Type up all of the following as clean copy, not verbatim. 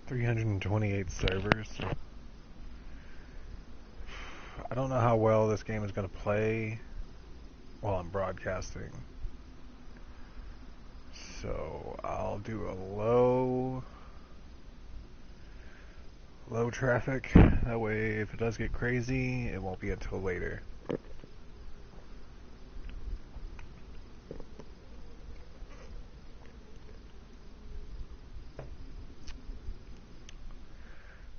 328 servers. I don't know how well this game is going to play while I'm broadcasting. So I'll do a low traffic. That way, if it does get crazy, it won't be until later.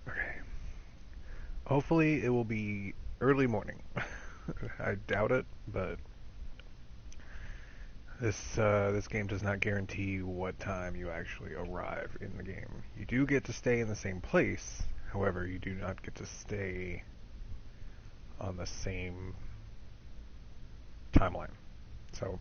Okay. Hopefully, it will be early morning. I doubt it, but this game does not guarantee what time you actually arrive in the game. You do get to stay in the same place, however, you do not get to stay on the same timeline. So,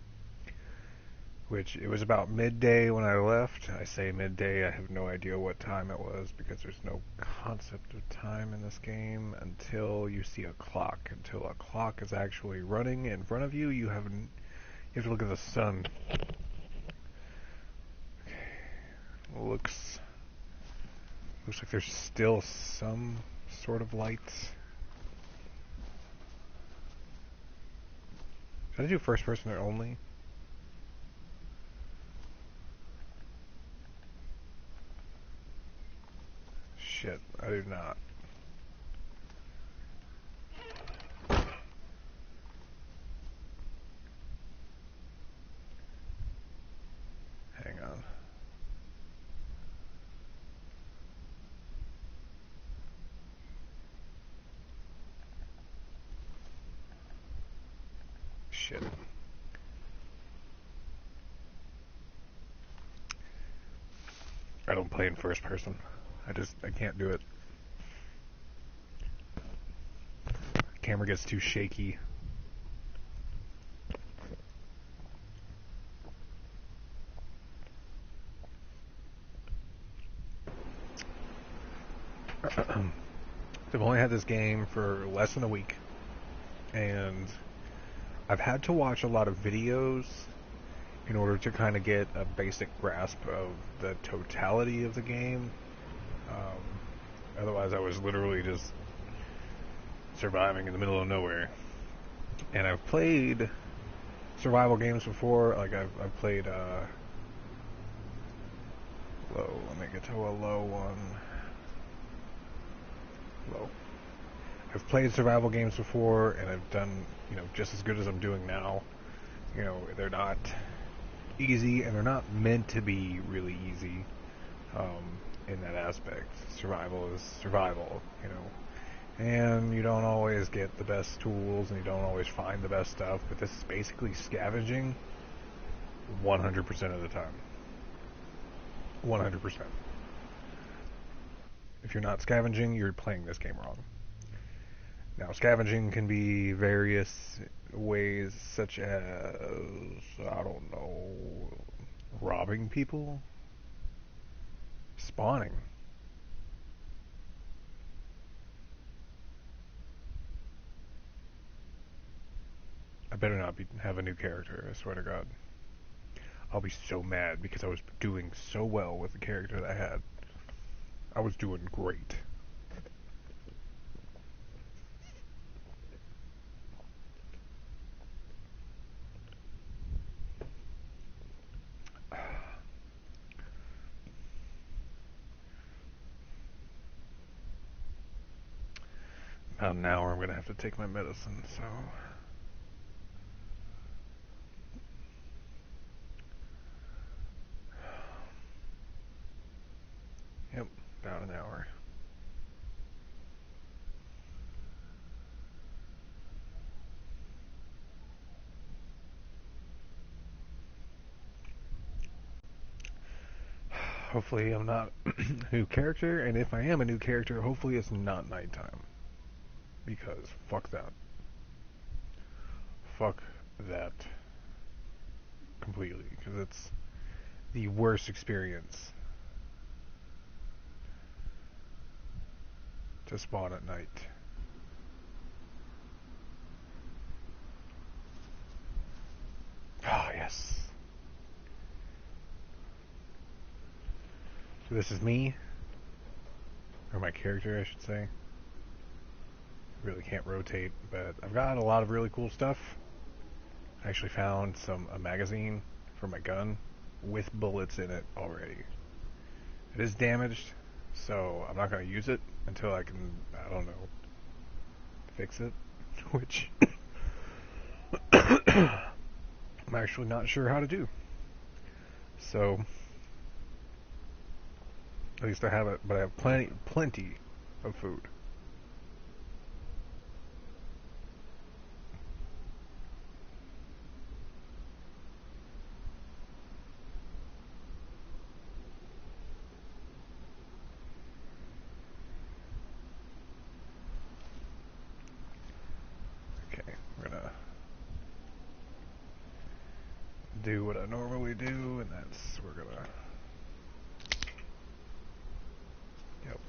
which it was about midday when I left. I say midday, I have no idea what time it was because there's no concept of time in this game until you see a clock. Until a clock is actually running in front of you, you have to look at the sun. Okay. Looks like there's still some sort of lights. Should I do first person only? Shit, I do not. Hang on. Shit. I don't play in first person. I can't do it. Camera gets too shaky. I've only had this game for less than a week, and I've had to watch a lot of videos in order to kind of get a basic grasp of the totality of the game. Otherwise, I was literally just surviving in the middle of nowhere. And I've played survival games before. Like I've played low. Let me get to a low one. Low. I've played survival games before, and I've done just as good as I'm doing now. They're not easy, and they're not meant to be really easy. In that aspect, survival is survival. And you don't always get the best tools, and you don't always find the best stuff, but this is basically scavenging 100% of the time. 100%. If you're not scavenging, you're playing this game wrong. Now, scavenging can be various ways, such as, I don't know, robbing people, spawning. I better not have a new character, I swear to God. I'll be so mad because I was doing so well with the character that I had. I was doing great. About an hour, I'm going to have to take my medicine, so... Yep, about an hour. Hopefully I'm not a new character, and if I am a new character, hopefully it's not nighttime. Because fuck that. Fuck that. Completely. Because it's the worst experience. to spawn at night. Ah, yes. So this is me, or my character, I should say. Really can't rotate, but I've got a lot of really cool stuff. I actually found a magazine for my gun with bullets in it already. It is damaged, so I'm not going to use it until I can, I don't know, fix it, which I'm actually not sure how to do. So, at least I have it, but I have plenty of food. Okay, we're gonna do what I normally do, and that's, we're gonna, yep.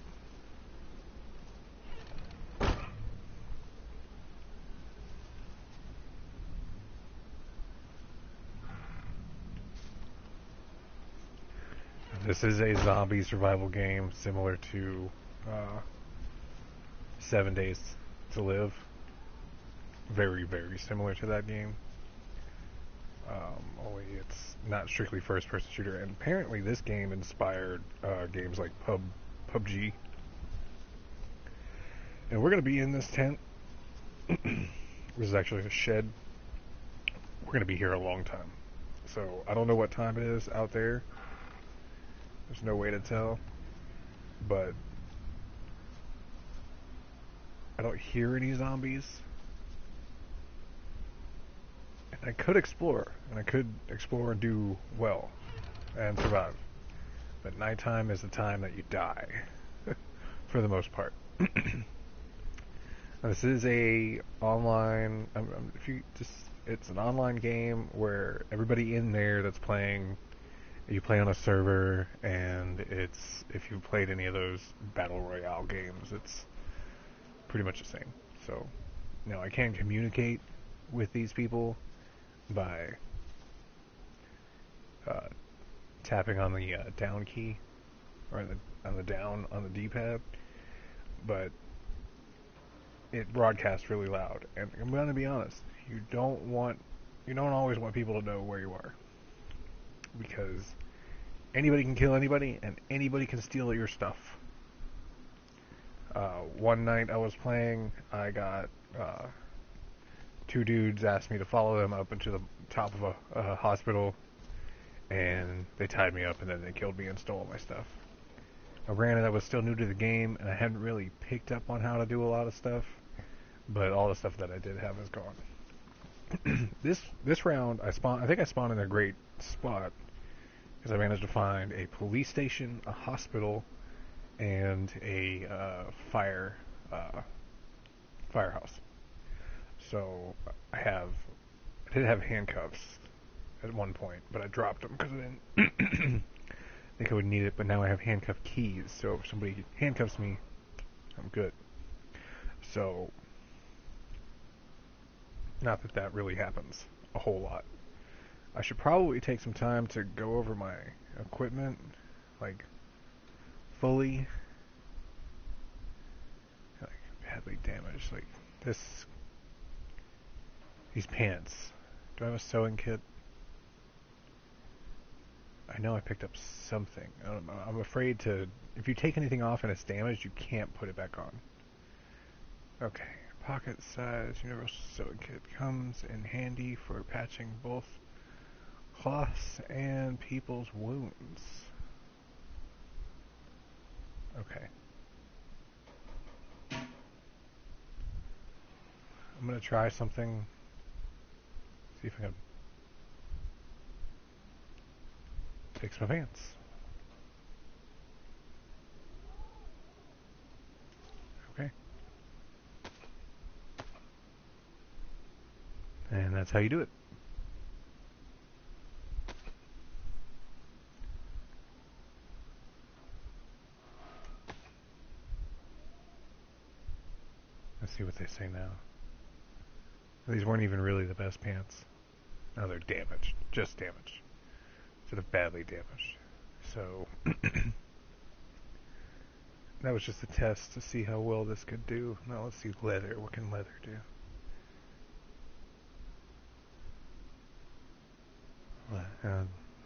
This is a zombie survival game similar to 7 Days to Live. Very, very similar to that game. Only it's not strictly first-person shooter. And apparently this game inspired games like PUBG. And we're going to be in this tent. This is actually a shed. We're going to be here a long time. So I don't know what time it is out there. There's no way to tell. But I don't hear any zombies. And I could explore. And I could explore and do well. And survive. But nighttime is the time that you die. For the most part. This is a online. It's an online game where everybody in there that's playing, you play on a server, and it's, if you've played any of those battle royale games, it's pretty much the same. So, now I can communicate with these people by tapping on the down key, or on the down on the D-pad, but it broadcasts really loud. And I'm going to be honest, you don't always want people to know where you are, because anybody can kill anybody and anybody can steal your stuff. One night I was playing, I got two dudes asked me to follow them up into the top of a hospital, and they tied me up and then they killed me and stole my stuff. Now, granted, I was still new to the game and I hadn't really picked up on how to do a lot of stuff, but all the stuff that I did have is gone. This round, I think I spawned in a great spot because I managed to find a police station, a hospital, and a firehouse. So I did have handcuffs at one point, but I dropped them because I didn't think I would need it. But now I have handcuff keys, so if somebody handcuffs me, I'm good. So, not that that really happens a whole lot. I should probably take some time to go over my equipment, like, fully. Like, badly damaged. Like, these pants. Do I have a sewing kit? I know I picked up something. I'm afraid to... If you take anything off and it's damaged, you can't put it back on. Okay. Pocket size universal sewing kit comes in handy for patching both cloths and people's wounds. Okay. I'm gonna try something. See if I can fix my pants. Okay. And that's how you do it. Let's see what they say now. These weren't even really the best pants. No, they're damaged. Just damaged. Instead of badly damaged. So, that was just a test to see how well this could do. Now let's see leather. What can leather do?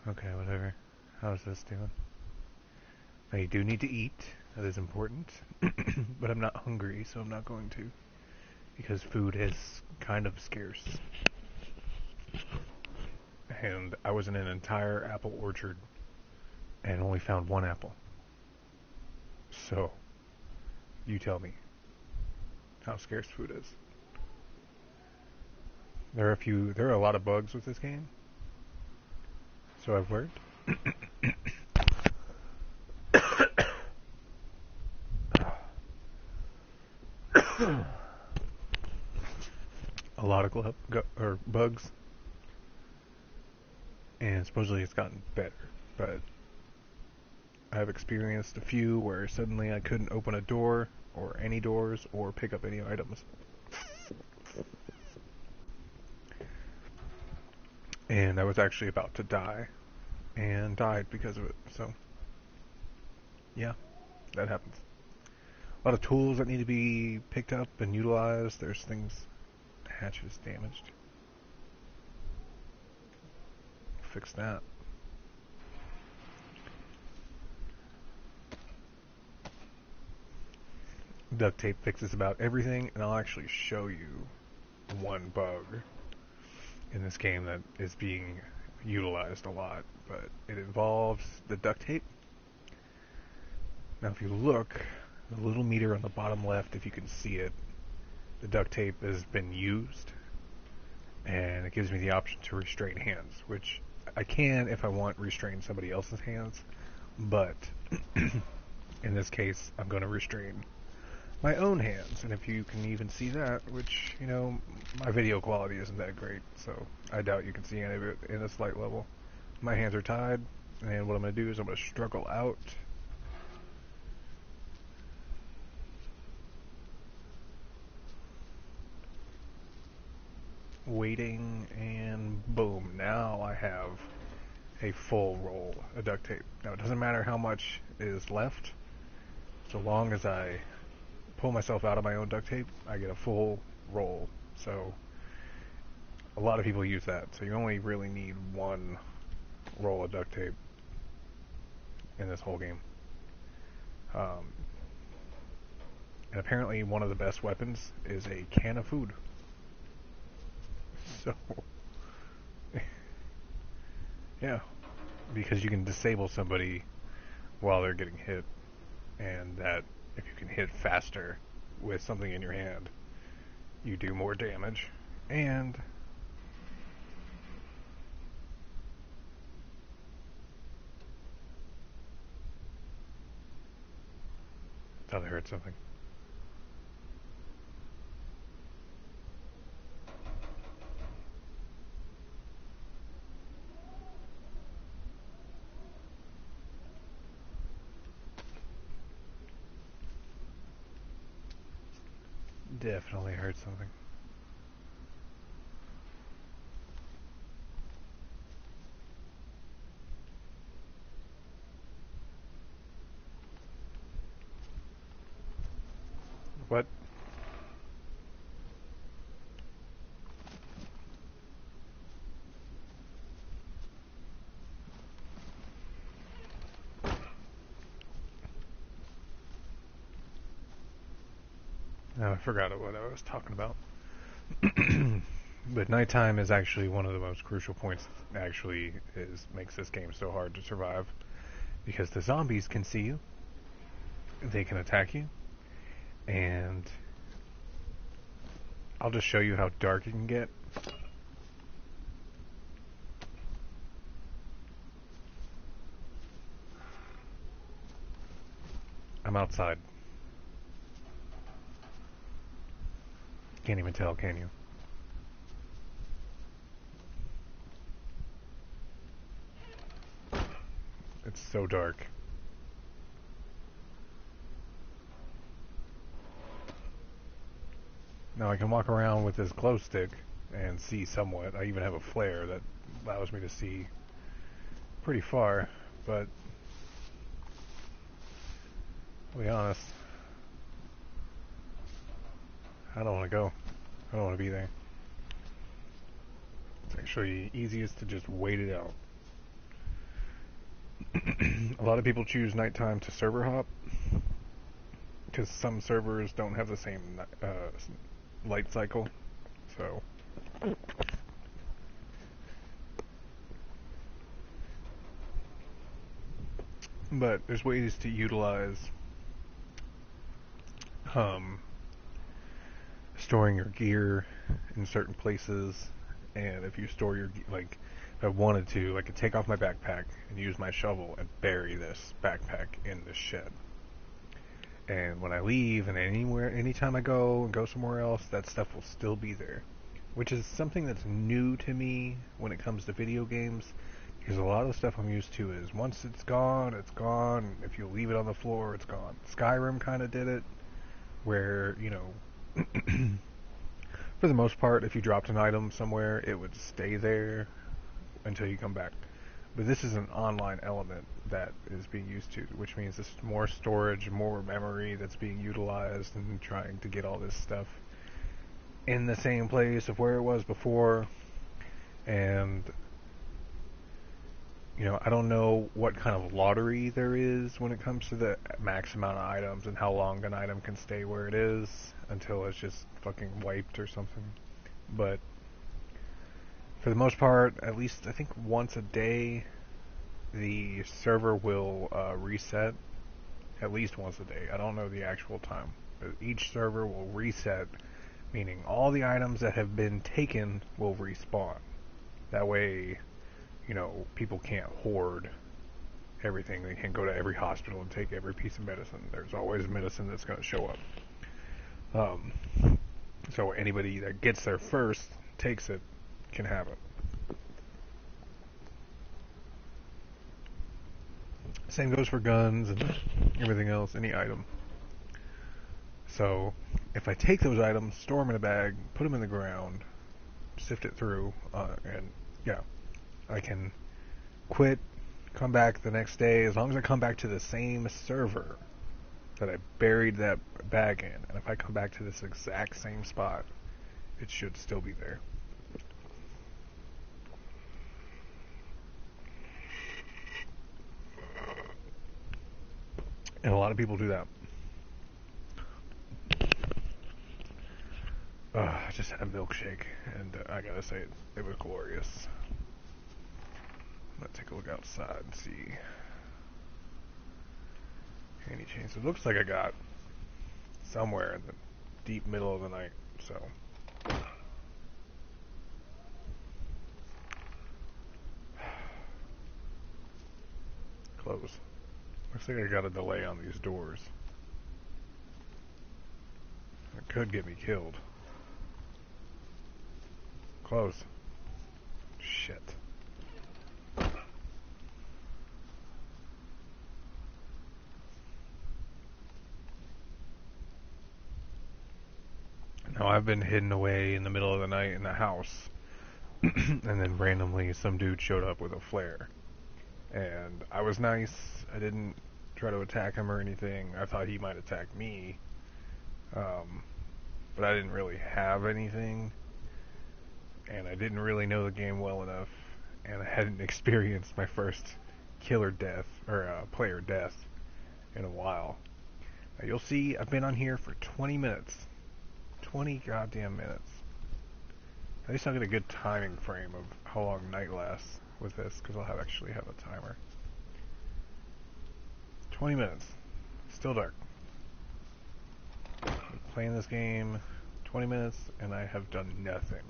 Okay, whatever. How's this doing? Now you do need to eat. That is important. But I'm not hungry, so I'm not going to. Because food is kind of scarce. And I was in an entire apple orchard and only found one apple. So, you tell me how scarce food is. There are a lot of bugs with this game. So I've learned. A lot of bugs. And supposedly it's gotten better. But I've experienced a few where suddenly I couldn't open a door, or any doors, or pick up any items. And I was actually about to die, and died because of it, so, yeah, that happens. A lot of tools that need to be picked up and utilized. There's things, hatches damaged. Fix that. Duct tape fixes about everything, and I'll actually show you one bug in this game that is being utilized a lot, but it involves the duct tape. Now if you look, the little meter on the bottom left, if you can see it, the duct tape has been used, and it gives me the option to restrain hands, which I can, if I want, restrain somebody else's hands, but in this case I'm going to restrain my own hands. And if you can even see that, which, you know, my video quality isn't that great, so I doubt you can see any of it in a slight level. My hands are tied, and what I'm going to do is I'm going to struggle out. Waiting, and boom, now I have a full roll of duct tape. Now it doesn't matter how much is left, so long as I pull myself out of my own duct tape, I get a full roll. So a lot of people use that, so you only really need one roll of duct tape in this whole game. And apparently one of the best weapons is a can of food. So yeah, because you can disable somebody while they're getting hit, and that if you can hit faster with something in your hand, you do more damage. And thought I heard something. Definitely heard something. What? No, I forgot what I was talking about. But nighttime is actually one of the most crucial points. Actually, makes this game so hard to survive, because the zombies can see you, they can attack you, and I'll just show you how dark it can get. I'm outside. Can't even tell, can you? It's so dark. Now I can walk around with this glow stick and see somewhat. I even have a flare that allows me to see pretty far, but I'll be honest, I don't want to go. I don't want to be there. It's actually easiest to just wait it out. A lot of people choose nighttime to server hop because some servers don't have the same light cycle, so but there's ways to utilize storing your gear in certain places, and if you store your like, if I wanted to, I could take off my backpack and use my shovel and bury this backpack in the shed. And when I leave, and anytime I go and go somewhere else, that stuff will still be there, which is something that's new to me when it comes to video games. Because a lot of the stuff I'm used to is once it's gone, it's gone. If you leave it on the floor, it's gone. Skyrim kind of did it, where, you know, for the most part, if you dropped an item somewhere, it would stay there until you come back. But this is an online element that is being used to, which means there's more storage, more memory that's being utilized, and trying to get all this stuff in the same place of where it was before. And you know, I don't know what kind of lottery there is when it comes to the max amount of items and how long an item can stay where it is until it's just fucking wiped or something. But for the most part, at least I think once a day, the server will reset. At least once a day. I don't know the actual time. But each server will reset, meaning all the items that have been taken will respawn. That way, you know, people can't hoard everything. They can't go to every hospital and take every piece of medicine. There's always medicine that's going to show up. So anybody that gets there first, takes it, can have it. Same goes for guns and everything else, any item. So if I take those items, store them in a bag, put them in the ground, sift it through, and yeah, I can quit, come back the next day, as long as I come back to the same server that I buried that bag in, and if I come back to this exact same spot, it should still be there. And a lot of people do that. I just had a milkshake, and I gotta say, it was glorious. I'm gonna take a look outside and see any changes. It looks like I got somewhere in the deep middle of the night, so. Close. Looks like I got a delay on these doors. It could get me killed. Close. Shit. Now I've been hidden away in the middle of the night in the house, and then randomly some dude showed up with a flare. And I was nice. I didn't try to attack him or anything. I thought he might attack me. But I didn't really have anything. And I didn't really know the game well enough. And I hadn't experienced my first killer death, or player death, in a while. Now you'll see I've been on here for 20 minutes. 20 goddamn minutes. At least I'll get a good timing frame of how long night lasts with this, because I'll actually have a timer. 20 minutes. Still dark. I'm playing this game 20 minutes and I have done nothing.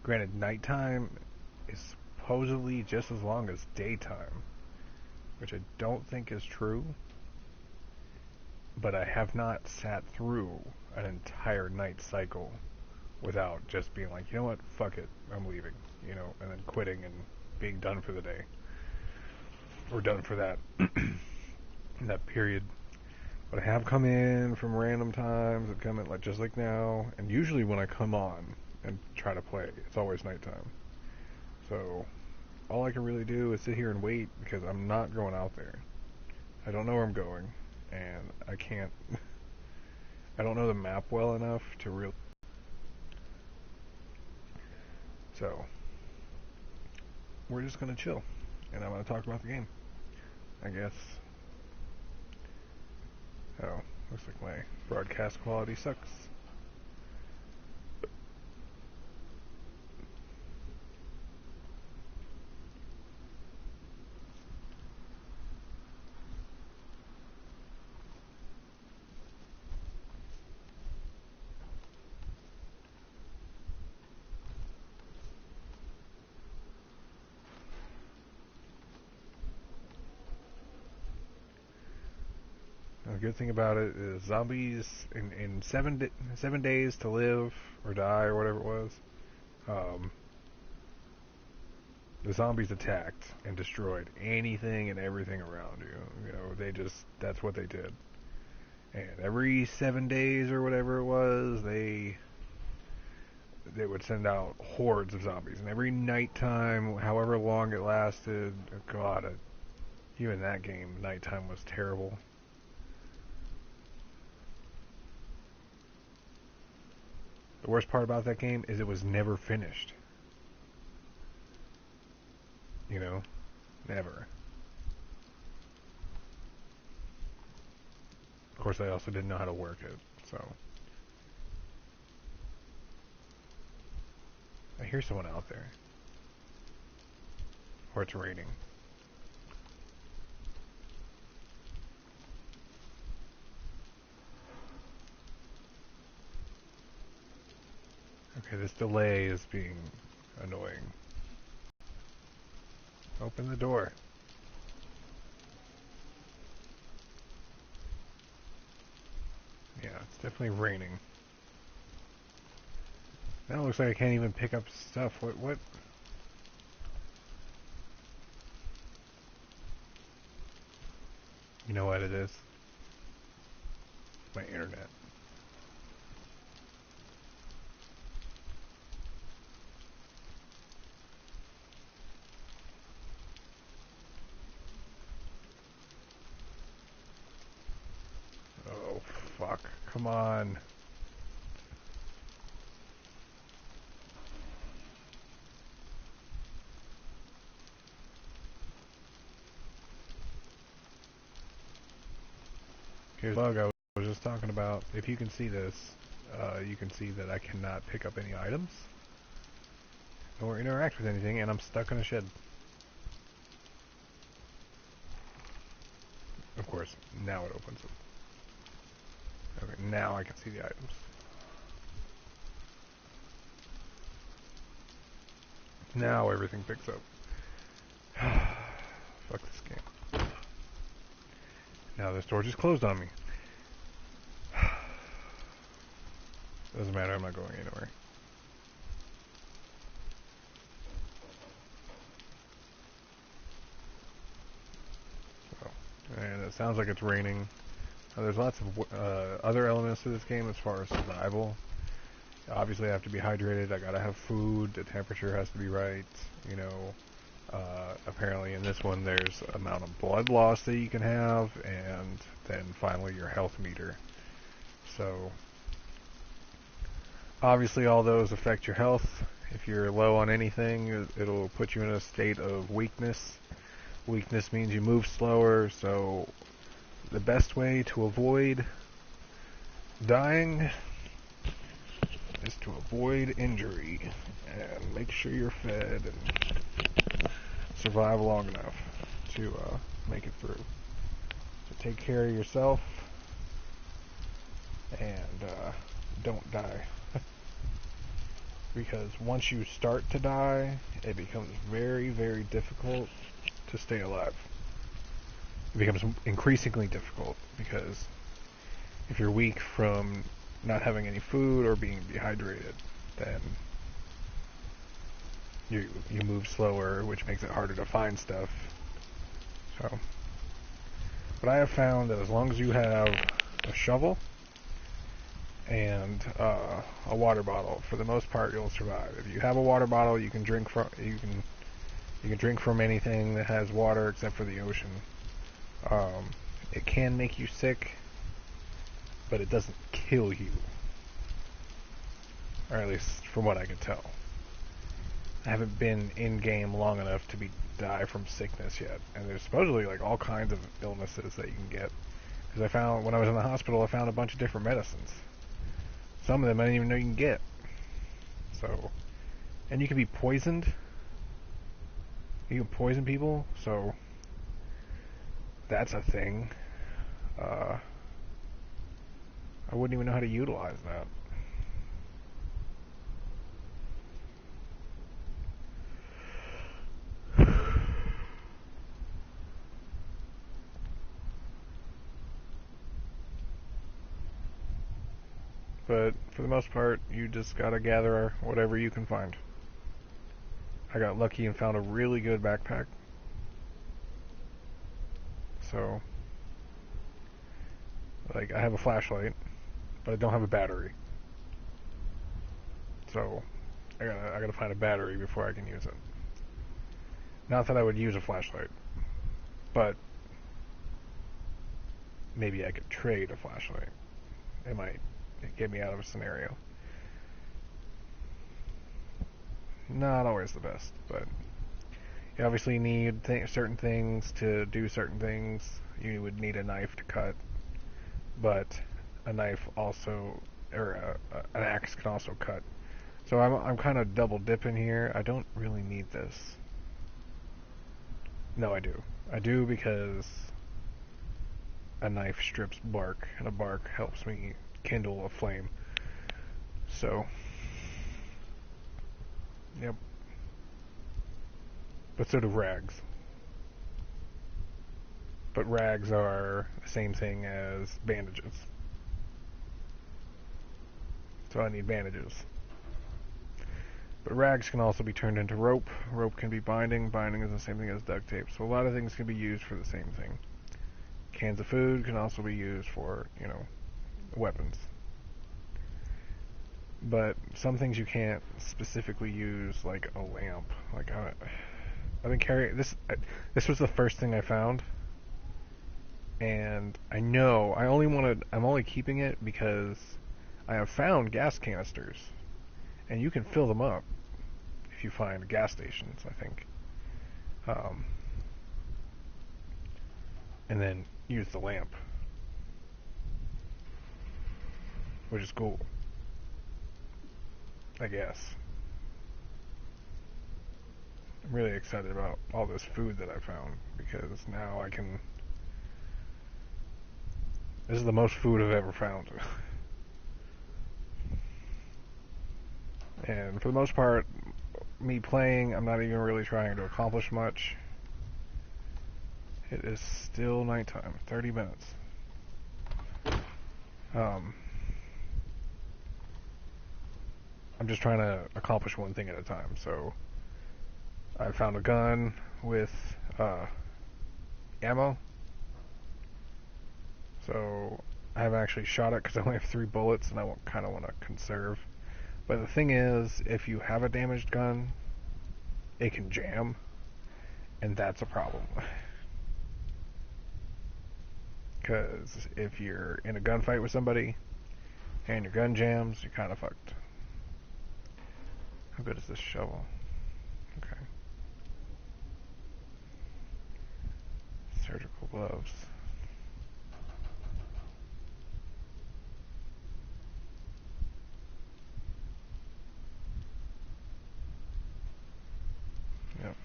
Granted, nighttime is supposedly just as long as daytime, which I don't think is true, but I have not sat through an entire night cycle without just being like, you know what, fuck it, I'm leaving, you know, and then quitting and being done for the day, or done for that that period. But I have come in from random times. I've come in like just like now, and usually when I come on and try to play, it's always nighttime. So all I can really do is sit here and wait because I'm not going out there. I don't know where I'm going, and I can't. I don't know the map well enough to really. So we're just gonna chill, and I'm gonna talk about the game, I guess. Oh, looks like my broadcast quality sucks. The good thing about it is zombies in 7 days to live or die or whatever it was. The zombies attacked and destroyed anything and everything around you. You know, that's what they did. And every 7 days or whatever it was, they would send out hordes of zombies. And every nighttime, however long it lasted, God, even that game, nighttime was terrible. The worst part about that game is it was never finished. You know? Never. Of course, I also didn't know how to work it, so. I hear someone out there. Or it's raining. Okay, this delay is being annoying. Open the door. Yeah, it's definitely raining. Now it looks like I can't even pick up stuff. What? You know what it is? My internet. Oh, fuck. Come on. Here's the bug I was just talking about. If you can see this, you can see that I cannot pick up any items or interact with anything, and I'm stuck in a shed. Of course, now it opens it. Okay, now I can see the items. Now everything picks up. Fuck this game. Now the store just closed on me. Doesn't matter, I'm not going anywhere. So, and it sounds like it's raining. There's lots of other elements to this game as far as survival. Obviously I have to be hydrated, I gotta have food, the temperature has to be right, you know. Apparently in this one there's amount of blood loss that you can have, and then finally your health meter. So obviously all those affect your health. If you're low on anything, it'll put you in a state of weakness. Weakness means you move slower, so the best way to avoid dying is to avoid injury and make sure you're fed and survive long enough to make it through. So take care of yourself and don't die. Because once you start to die, it becomes very, very difficult to stay alive. It becomes increasingly difficult because if you're weak from not having any food or being dehydrated, then you move slower, which makes it harder to find stuff. So, but I have found that as long as you have a shovel, and a water bottle. For the most part, you'll survive. If you have a water bottle, you can drink from anything that has water except for the ocean. It can make you sick, but it doesn't kill you, or at least from what I can tell. I haven't been in game long enough to die from sickness yet, and there's supposedly like all kinds of illnesses that you can get. Because I found when I was in the hospital, I found a bunch of different medicines. Some of them I didn't even know you can get. So, and you can be poisoned. You can poison people, so that's a thing. I wouldn't even know how to utilize that. But for the most part, you just gotta gather whatever you can find. I got lucky and found a really good backpack. So, like, I have a flashlight, but I don't have a battery. So, I gotta find a battery before I can use it. Not that I would use a flashlight, but maybe I could trade a flashlight. It might get me out of a scenario. Not always the best, but you obviously need certain things to do certain things. You would need a knife to cut, but a knife also, or an axe can also cut. So I'm kind of double dipping here. I don't really need this. No, I do. I do because a knife strips bark, and a bark helps me kindle a flame. So, yep. But so do rags. But rags are the same thing as bandages. So I need bandages. But rags can also be turned into rope. Rope can be binding. Binding is the same thing as duct tape. So a lot of things can be used for the same thing. Cans of food can also be used for, weapons. But some things you can't specifically use, like a lamp. Like I've been carrying this. This was the first thing I found, and I know I'm only keeping it because I have found gas canisters, and you can fill them up if you find gas stations, I think. And then use the lamp, which is cool, I guess. I'm really excited about all this food that I found because now I can. This is the most food I've ever found. And for the most part, me playing, I'm not even really trying to accomplish much. It is still nighttime, 30 minutes. I'm just trying to accomplish one thing at a time. So I found a gun with ammo. So I haven't actually shot it because I only have 3 bullets and I kind of want to conserve. But the thing is, if you have a damaged gun, it can jam, and that's a problem. Because if you're in a gunfight with somebody and your gun jams, you're kind of fucked. How good is this shovel? Okay. Surgical gloves. Yep.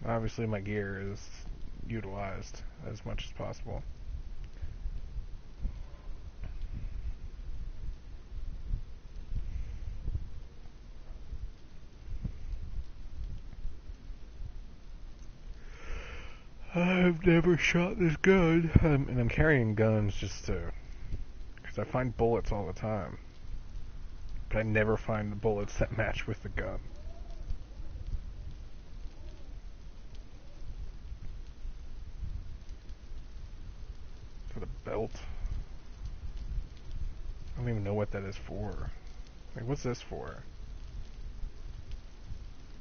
Obviously my gear is utilized as much as possible. I've never shot this gun, and I'm carrying guns just because I find bullets all the time, but I never find the bullets that match with the gun. So the belt. I don't even know what that is for. Like, what's this for?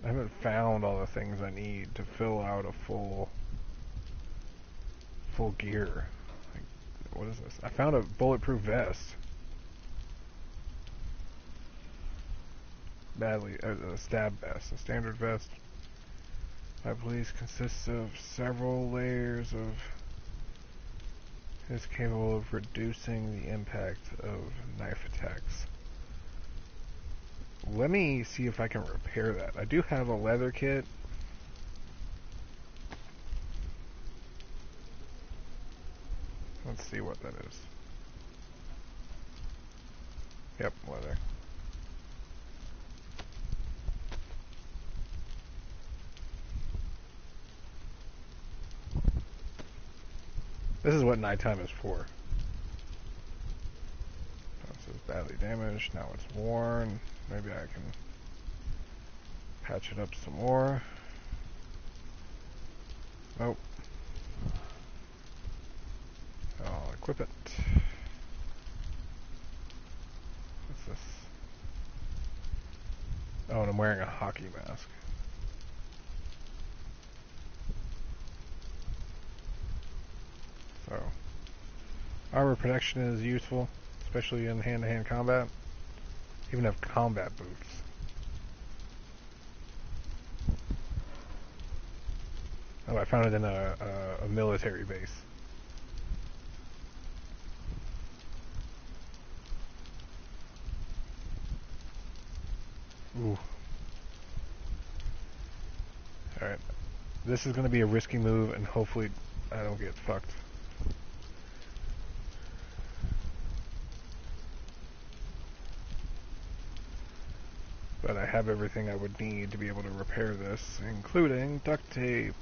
I haven't found all the things I need to fill out a full gear. Like, what is this? I found a bulletproof vest. A stab vest, a standard vest. I believe consists of several layers of. Is capable of reducing the impact of knife attacks. Let me see if I can repair that. I do have a leather kit. Let's see what that is. Yep, leather. This is what nighttime is for. This is badly damaged. Now it's worn. Maybe I can patch it up some more. Nope. I'll equip it. What's this? Oh, and I'm wearing a hockey mask. So, armor protection is useful, especially in hand-to-hand combat. Even have combat boots. Oh, I found it in a military base. Ooh. Alright. This is going to be a risky move, and hopefully I don't get fucked. But I have everything I would need to be able to repair this, including duct tape.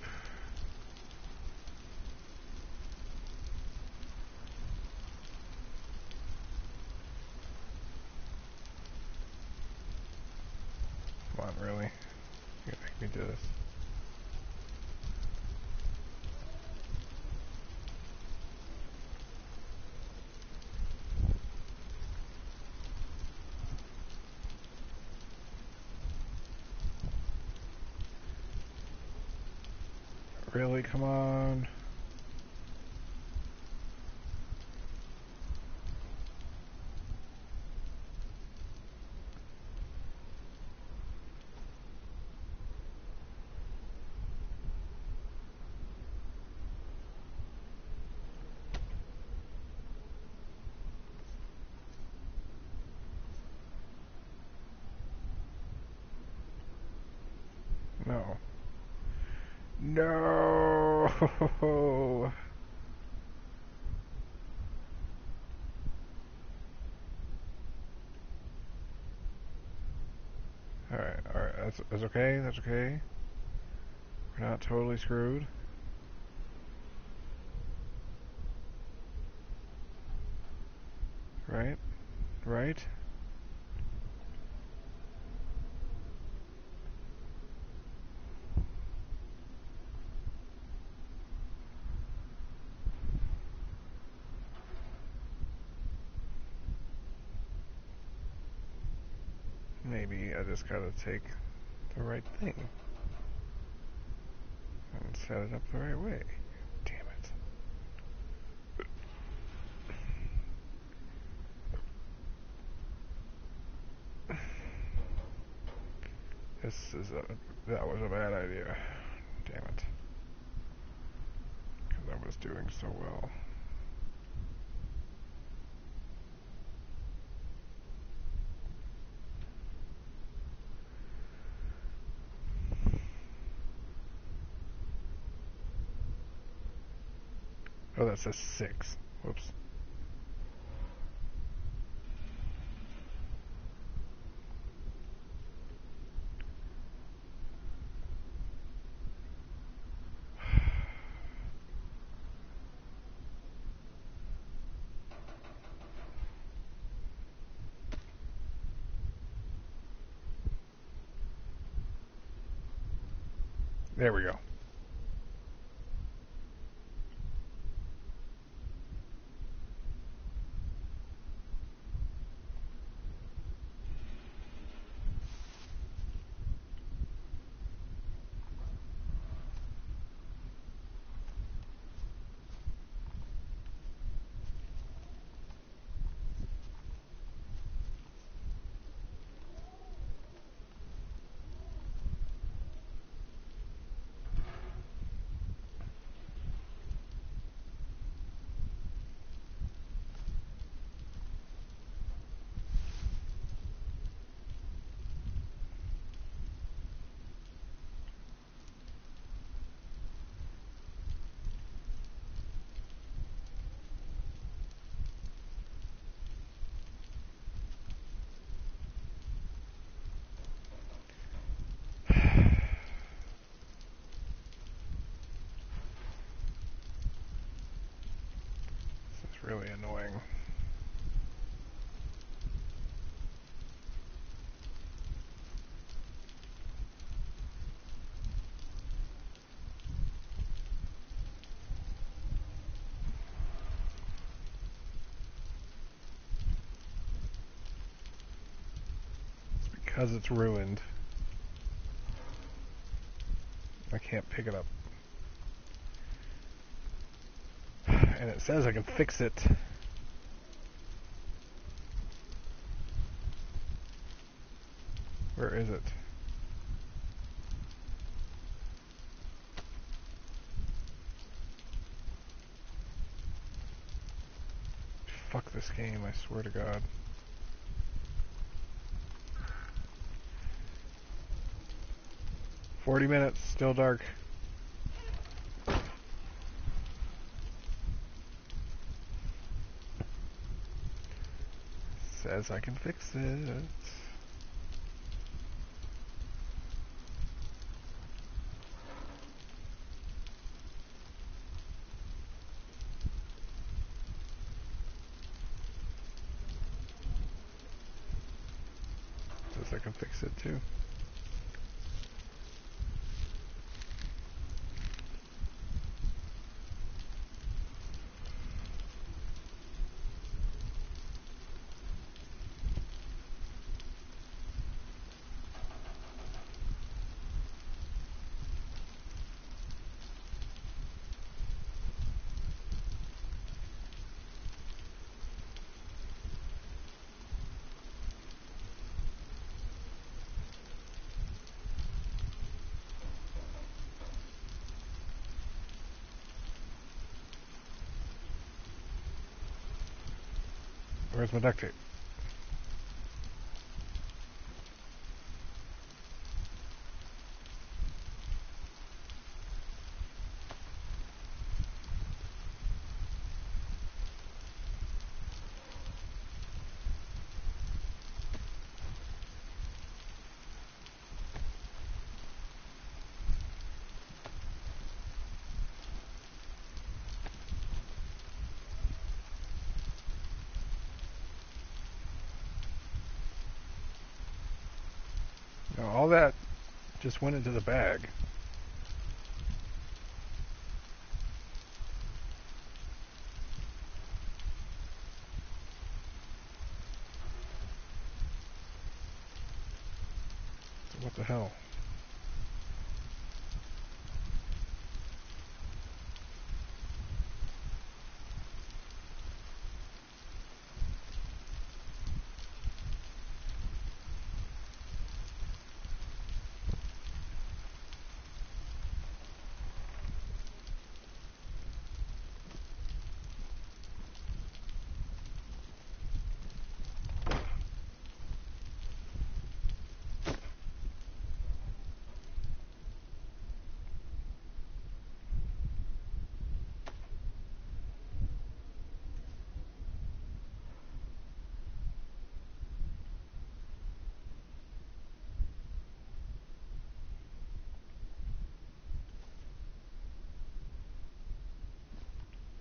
Come on, really? You're gonna make me do this. Really? Come on. No. No! Alright, that's okay, that's okay. We're not totally screwed. Right? Right? Maybe I just gotta take the right thing and set it up the right way. Damn it. That was a bad idea. Damn it. Because I was doing so well. Oh, that says 6. Whoops. There we go. really annoying. It's because it's ruined. I can't pick it up. And it says I can fix it. Where is it? Fuck this game, I swear to God. "40 minutes, still dark." Says I can fix it. Says I can fix it too. Where's my duct tape? No, all that just went into the bag. So what the hell?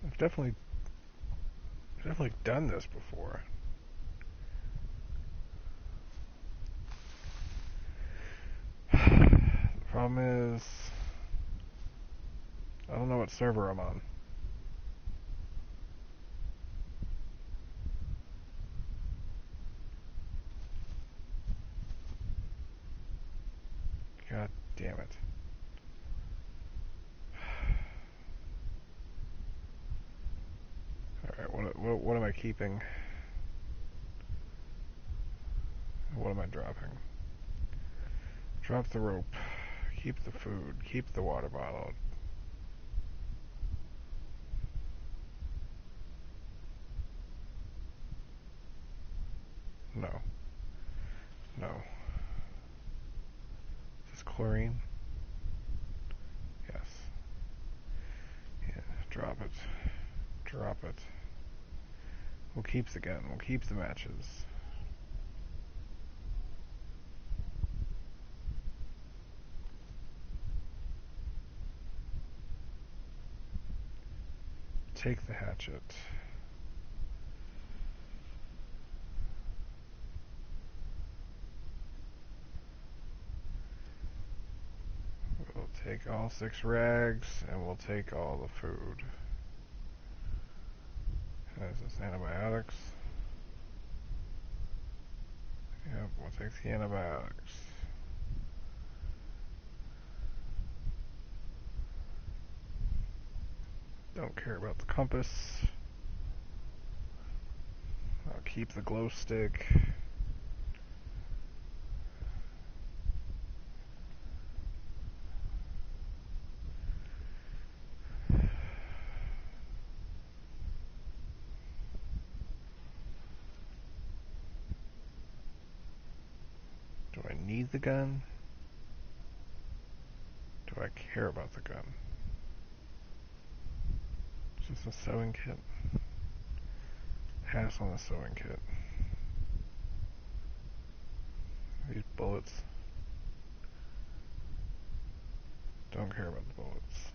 I've definitely done this before. The problem is, I don't know what server I'm on. God damn it. Alright, what am I keeping? What am I dropping? Drop the rope. Keep the food. Keep the water bottle. No. No. Is this chlorine? Yes. Yeah, drop it. Drop it. We'll keep the gun. We'll keep the matches. Take the hatchet. take all 6 rags, and we'll take all the food. Is this antibiotics? Yep, we'll take the antibiotics. Don't care about the compass. I'll keep the glow stick. Do I need the gun? Do I care about the gun? Is this a sewing kit? Pass on the sewing kit. These bullets. Don't care about the bullets.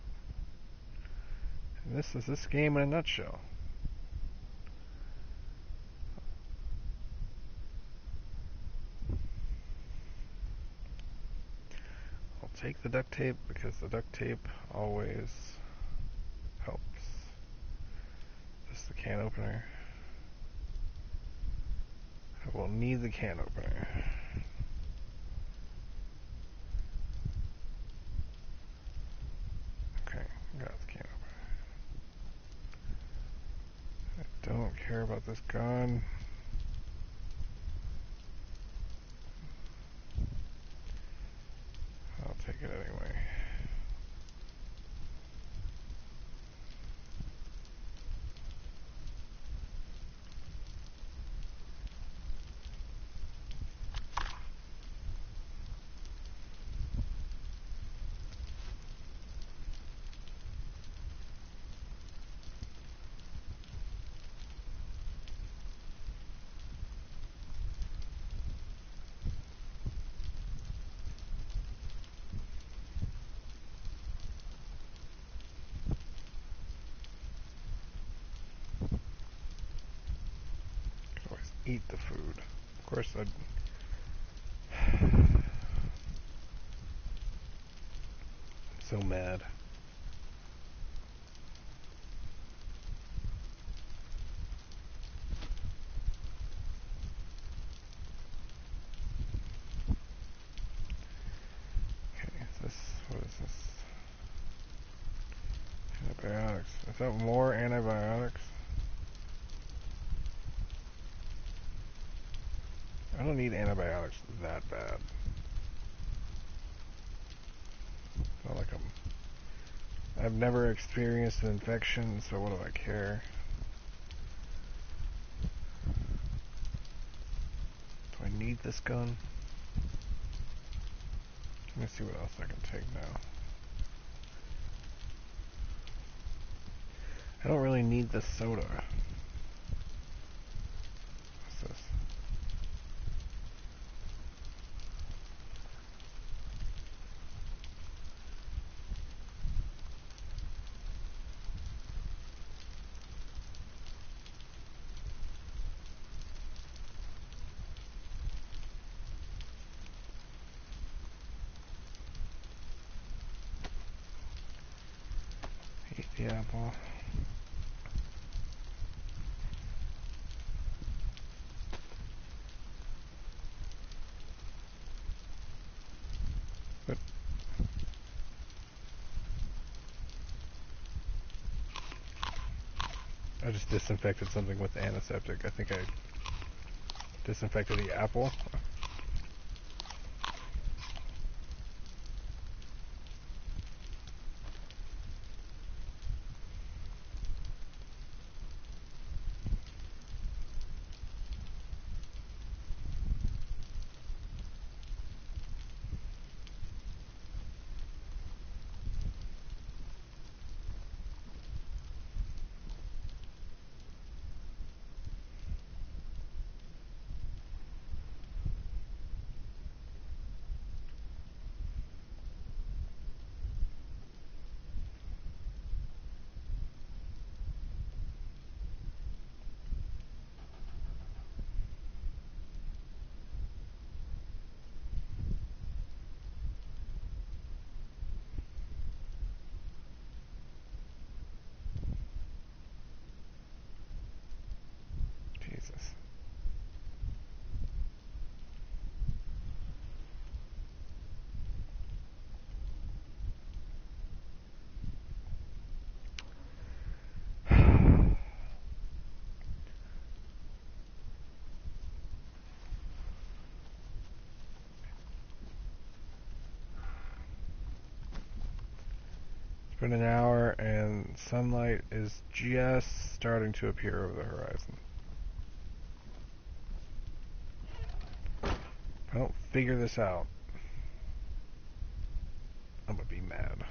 And this is this game in a nutshell. I'll take the duct tape because the duct tape always helps. This is the can opener. I will need the can opener. Okay, got the can opener. I don't care about this gun. I'll take it anyway. Eat the food. Of course, I'm so mad. Okay, what is this? Antibiotics. Is that more antibiotics? I don't need antibiotics that bad. Not like I've never experienced an infection, so what do I care? Do I need this gun? Let me see what else I can take now. I don't really need the soda. What's this? Eat the apple. But I just disinfected something with antiseptic. I think I disinfected the apple. been an hour and sunlight is just starting to appear over the horizon. If I don't figure this out, I'm gonna be mad.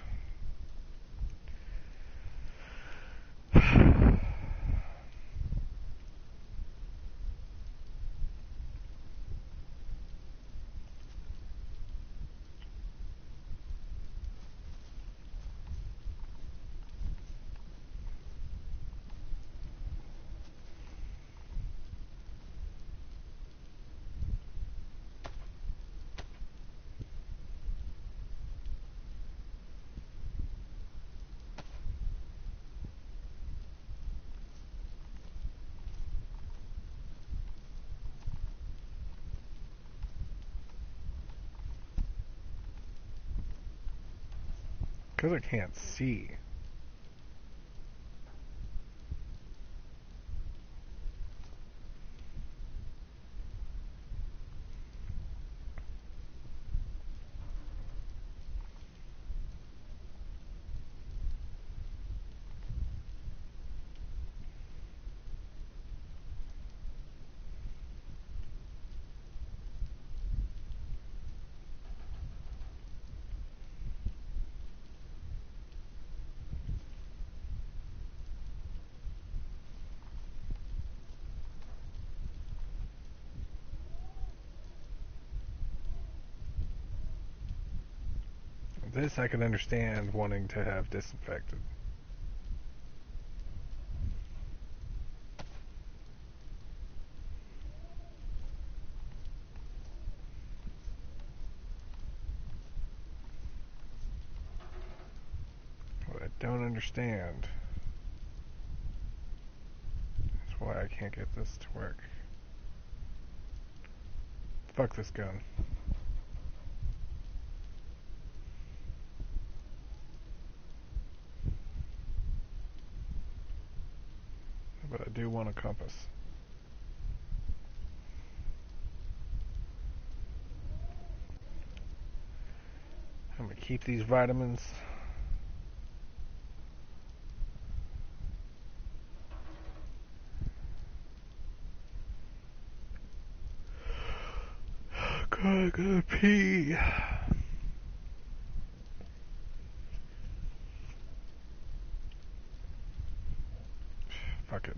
Because I can't see. This I can understand wanting to have disinfected. What I don't understand is why I can't get this to work. Fuck this gun. But I do want a compass. I'm gonna keep these vitamins. God, I gotta pee. Fuck it.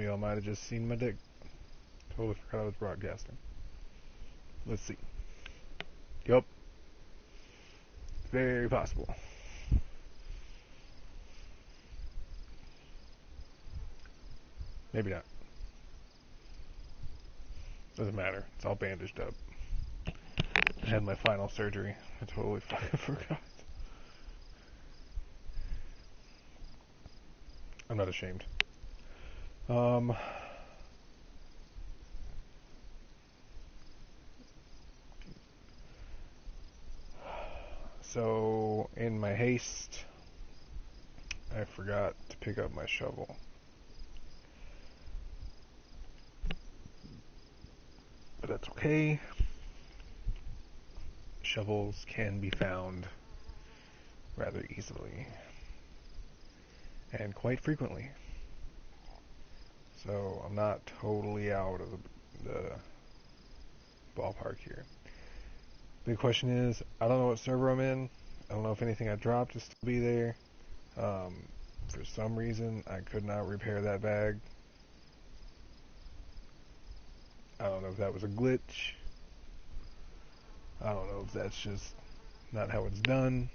of y'all might have just seen my dick. Totally forgot I was broadcasting. Let's see. Yup. Very possible. Maybe not. Doesn't matter. It's all bandaged up. I had my final surgery. I totally fucking forgot. I'm not ashamed. So, in my haste, I forgot to pick up my shovel. But that's okay. Shovels can be found rather easily. And quite frequently. So, I'm not totally out of the ballpark here. Big question is, I don't know what server I'm in. I don't know if anything I dropped is still be there. For some reason, I could not repair that bag. I don't know if that was a glitch. I don't know if that's just not how it's done.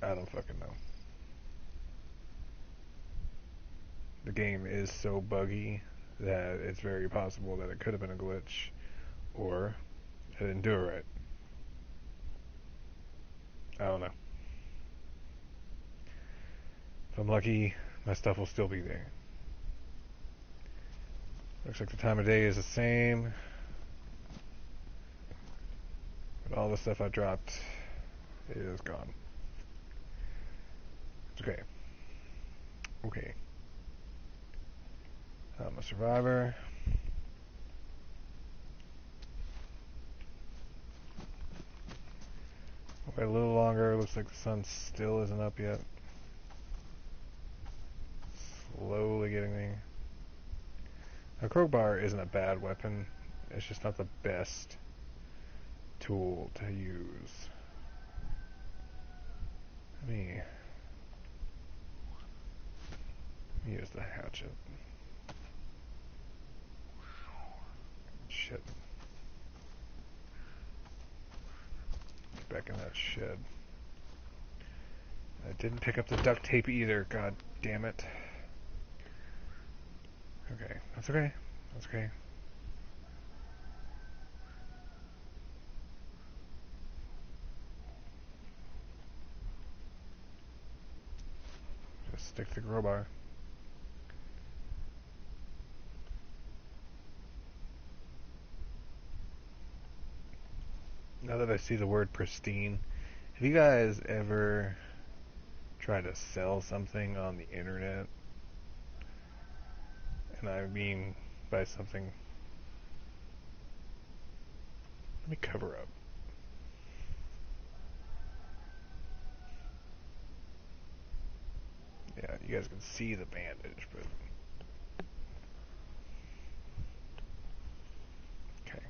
I don't fucking know. The game is so buggy that it's very possible that it could have been a glitch, or I didn't do it right. I don't know. If I'm lucky, my stuff will still be there. Looks like the time of day is the same. But all the stuff I dropped is gone. It's okay. Okay. I'm a survivor. Wait a little longer. Looks like the sun still isn't up yet. Slowly getting there. A crowbar isn't a bad weapon. It's just not the best tool to use. Let me use the hatchet. Shit. Get back in that shed. I didn't pick up the duct tape either. God damn it. Okay, that's okay. That's okay. Just stick to the crowbar. Now that I see the word pristine, have you guys ever tried to sell something on the internet? And I mean by something... Let me cover up. Yeah, you guys can see the bandage, but... Okay.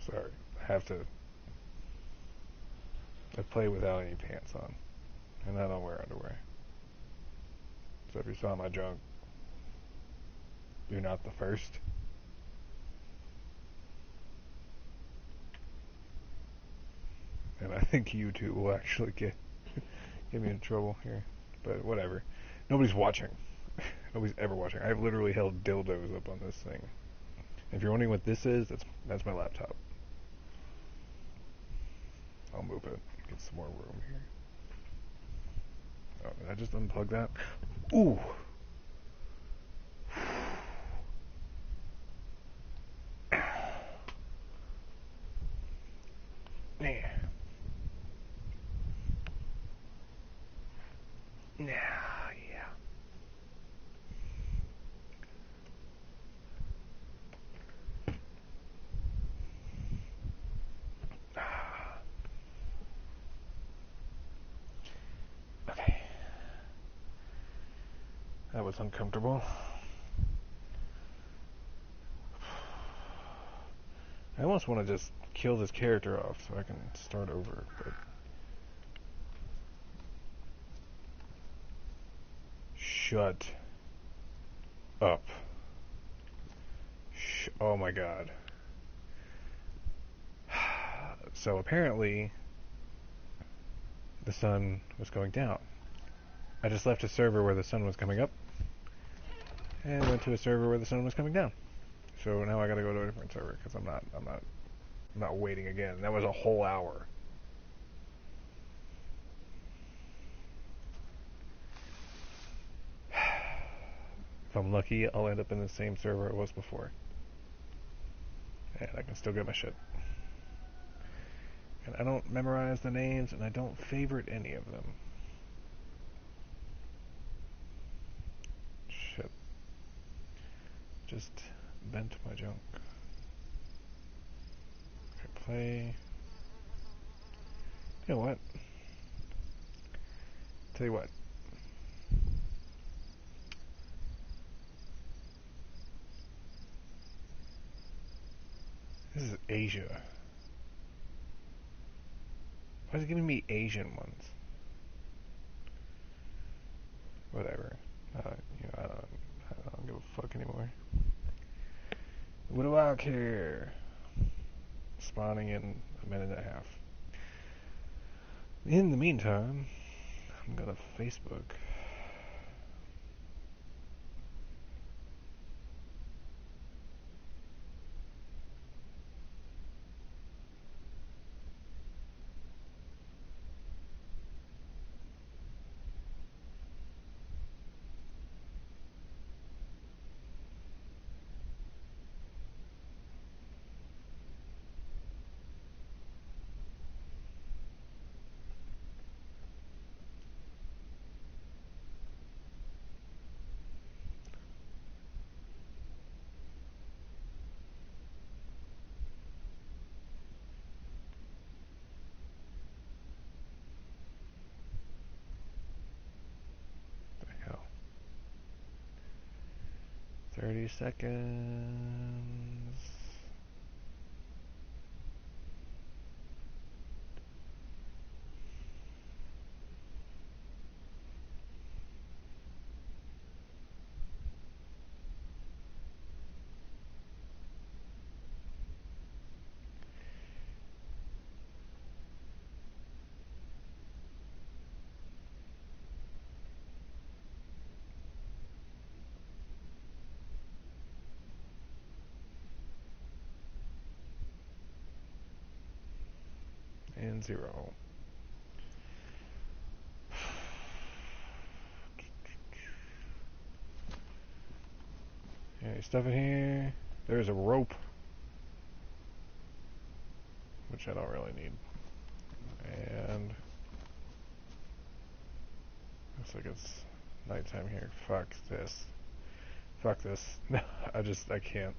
Sorry. I have to... I play without any pants on. And I don't wear underwear. So if you saw my junk, you're not the first. And I think YouTube will actually get me in trouble here. But whatever. Nobody's watching. Nobody's ever watching. I've literally held dildos up on this thing. If you're wondering what this is, that's my laptop. I'll move it. Get some more room here. Oh, did I just unplug that? Ooh! Yeah. Yeah. Okay. That was uncomfortable. I almost want to just kill this character off so I can start over, but... Shut up. Oh my god. So apparently, the sun was going down. I just left a server where the sun was coming up, and went to a server where the sun was coming down. So now I gotta go to a different server, because I'm not waiting again. That was a whole hour. If I'm lucky, I'll end up in the same server it was before. And I can still get my shit. And I don't memorize the names, and I don't favorite any of them. Shit. Just bent my junk. Okay, play. You know what? Tell you what. This is Asia. Why is it giving me Asian ones? Whatever. I don't give a fuck anymore. What do I care? Spawning in a minute and a half. In the meantime, I'm gonna Facebook. What the hell? 30 seconds. And 0. Any stuff in here? There's a rope, which I don't really need. And looks like it's nighttime here. Fuck this. Fuck this. No, I can't.